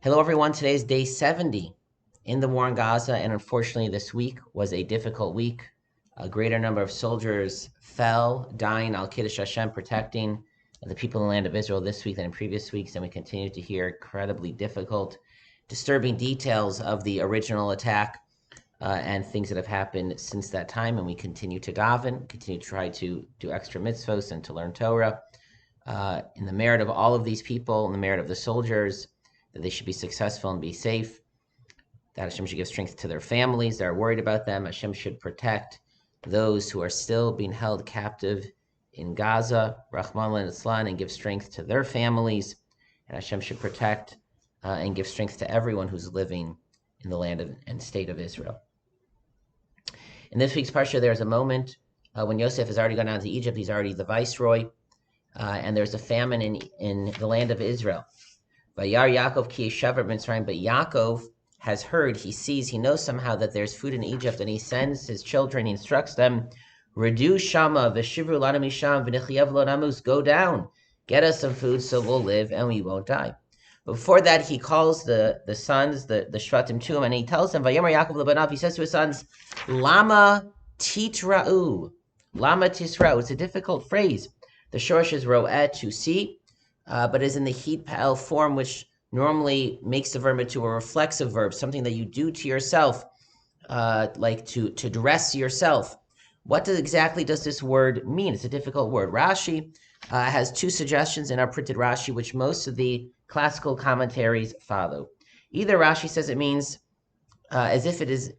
Hello, everyone. Today is day 70 in the war in Gaza, and unfortunately, this week was a difficult week. A greater number of soldiers fell, dying, Al Kiddush Hashem, protecting the people in the land of Israel this week than in previous weeks, and we continue to hear incredibly difficult, disturbing details of the original attack and things that have happened since that time. And we continue to daven, continue to try to do extra mitzvos and to learn Torah in the merit of all of these people, in the merit of the soldiers, that they should be successful and be safe, that Hashem should give strength to their families that are worried about them. Hashem should protect those who are still being held captive in Gaza, Rahman al-Islam, and give strength to their families. And Hashem should protect and give strength to everyone who's living in the land and state of Israel. In this week's parsha, there's a moment when Yosef has already gone down to Egypt. He's already the viceroy, and there's a famine in the land of Israel. Vayar Yaakov ki yeshav Mitzrayim, but Yaakov has heard, he sees, he knows somehow that there's food in Egypt, and he sends his children, he instructs them, Redu shama v'shivru lana misham v'nichyev lo namus, go down, get us some food so we'll live and we won't die. But before that, he calls the sons, the Shvatim to him, and he tells them, Vayomer Yaakov lebanav, he says to his sons, Lama titra'u, Lama tisra'u. It's a difficult phrase. The shorsh is ro'et, to see, but is in the heat pa'el form, which normally makes the verb into a reflexive verb, something that you do to yourself, like to dress yourself. What exactly does this word mean? It's a difficult word. Rashi has two suggestions in our printed Rashi, which most of the classical commentaries follow. Either Rashi says it means as if it is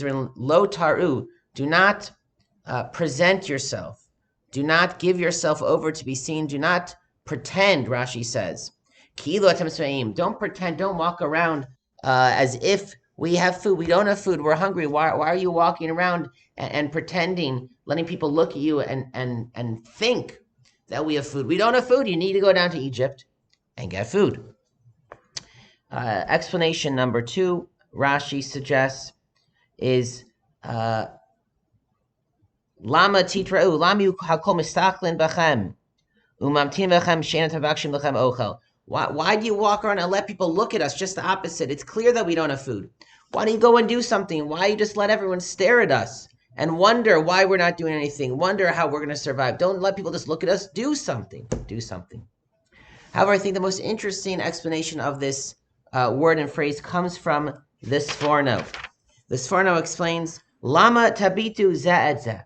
written lo taru, do not present yourself, do not give yourself over to be seen, do not pretend, Rashi says. Don't pretend, don't walk around as if we have food. We don't have food, we're hungry. Why are you walking around and pretending, letting people look at you and think that we have food? We don't have food. You need to go down to Egypt and get food. Explanation number two, Rashi suggests, is Lama titra'u, Lama hakol mistachlin b'chem. Why do you walk around and let people look at us? Just the opposite. It's clear that we don't have food. Why do you go and do something? Why you just let everyone stare at us and wonder why we're not doing anything? Wonder how we're going to survive. Don't let people just look at us. Do something. Do something. However, I think the most interesting explanation of this word and phrase comes from the Sforno. The Sforno explains, Lama tabitu za'edze.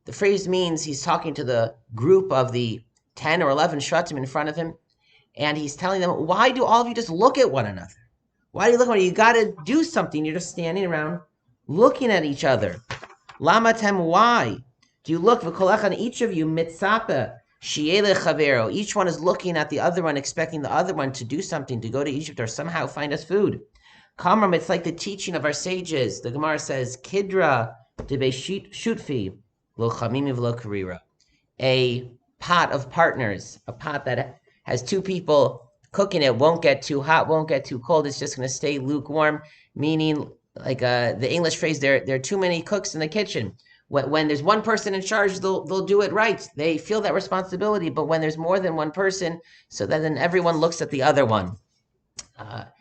The phrase means he's talking to the group of the 10 or 11 shvatim in front of him, and he's telling them, why do all of you just look at one another? Why do you look at one another? You got to do something. You're just standing around looking at each other. Lamatem, why? Do you look, v'kolachan, each of you, mitzapa, shiele chavero, each one is looking at the other one, expecting the other one to do something, to go to Egypt or somehow find us food. Kamram, it's like the teaching of our sages. The Gemara says, Kidra debe shutfi, a pot of partners, a pot that has two people cooking it, won't get too hot, won't get too cold. It's just going to stay lukewarm, meaning like the English phrase, there are too many cooks in the kitchen. When there's one person in charge, they'll do it right. They feel that responsibility. But when there's more than one person, so that then everyone looks at the other one. Our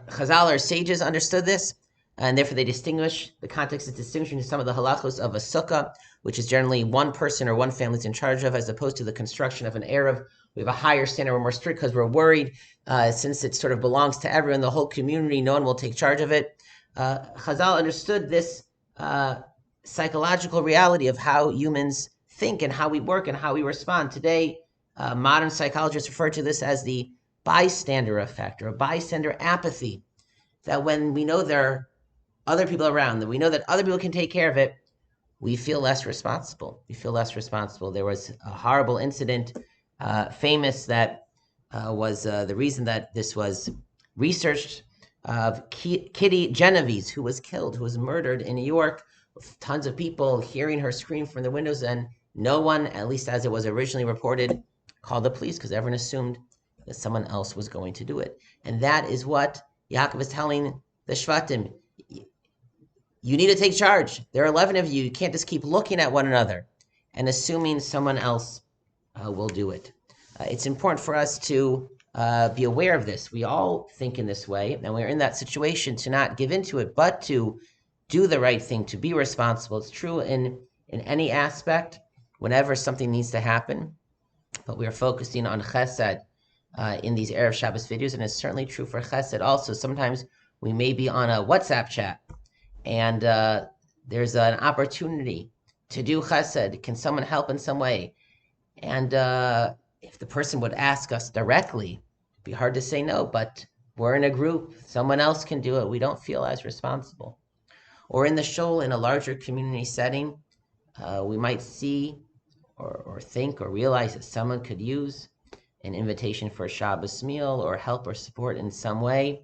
Chazal, our sages, understood this, and therefore they distinguish. The context is distinguishing some of the halachos of a sukkah, which is generally one person or one family is in charge of, as opposed to the construction of an Erev. We have a higher standard, we're more strict because we're worried, since it sort of belongs to everyone, the whole community, no one will take charge of it. Chazal understood this psychological reality of how humans think and how we work and how we respond. Today, modern psychologists refer to this as the bystander effect, or a bystander apathy, that when we know there are other people around, that we know that other people can take care of it, we feel less responsible. We feel less responsible. There was a horrible incident, famous, that was the reason that this was researched, of Kitty Genovese, who was killed, who was murdered in New York, with tons of people hearing her scream from the windows, and no one, at least as it was originally reported, called the police because everyone assumed that someone else was going to do it. And that is what Yaakov is telling the Shvatim. You need to take charge. There are 11 of you. You can't just keep looking at one another and assuming someone else will do it. It's important for us to be aware of this. We all think in this way, and we're in that situation to not give into it, but to do the right thing, to be responsible. It's true in any aspect, whenever something needs to happen, but we are focusing on chesed in these Erev Shabbos videos, and it's certainly true for chesed also. Sometimes we may be on a WhatsApp chat, and there's an opportunity to do chesed. Can someone help in some way? And if the person would ask us directly, it'd be hard to say no, but we're in a group, someone else can do it, we don't feel as responsible. Or in the shul, in a larger community setting, we might see or think or realize that someone could use an invitation for a Shabbos meal or help or support in some way,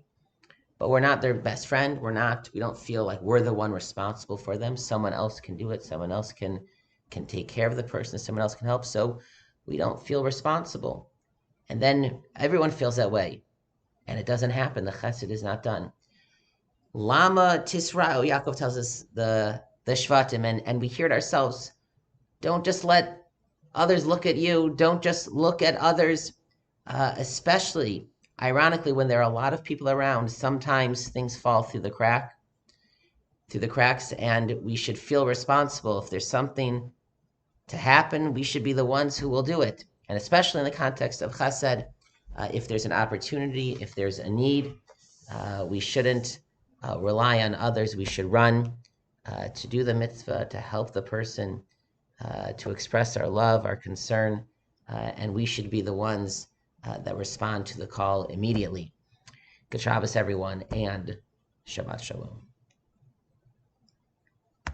but we're not their best friend. We don't feel like we're the one responsible for them. Someone else can do it. Someone else can take care of the person. Someone else can help. So we don't feel responsible. And then everyone feels that way. And it doesn't happen. The chesed is not done. Lama Tisra'u, Yaakov tells us the Shvatim, and we hear it ourselves. Don't just let others look at you. Don't just look at others, especially, ironically, when there are a lot of people around. Sometimes things fall through the cracks, and we should feel responsible. If there's something to happen, we should be the ones who will do it. And especially in the context of chesed, if there's an opportunity, if there's a need, we shouldn't rely on others. We should run to do the mitzvah, to help the person, to express our love, our concern, and we should be the ones that respond to the call immediately. Good Shabbos, everyone, and Shabbat Shalom.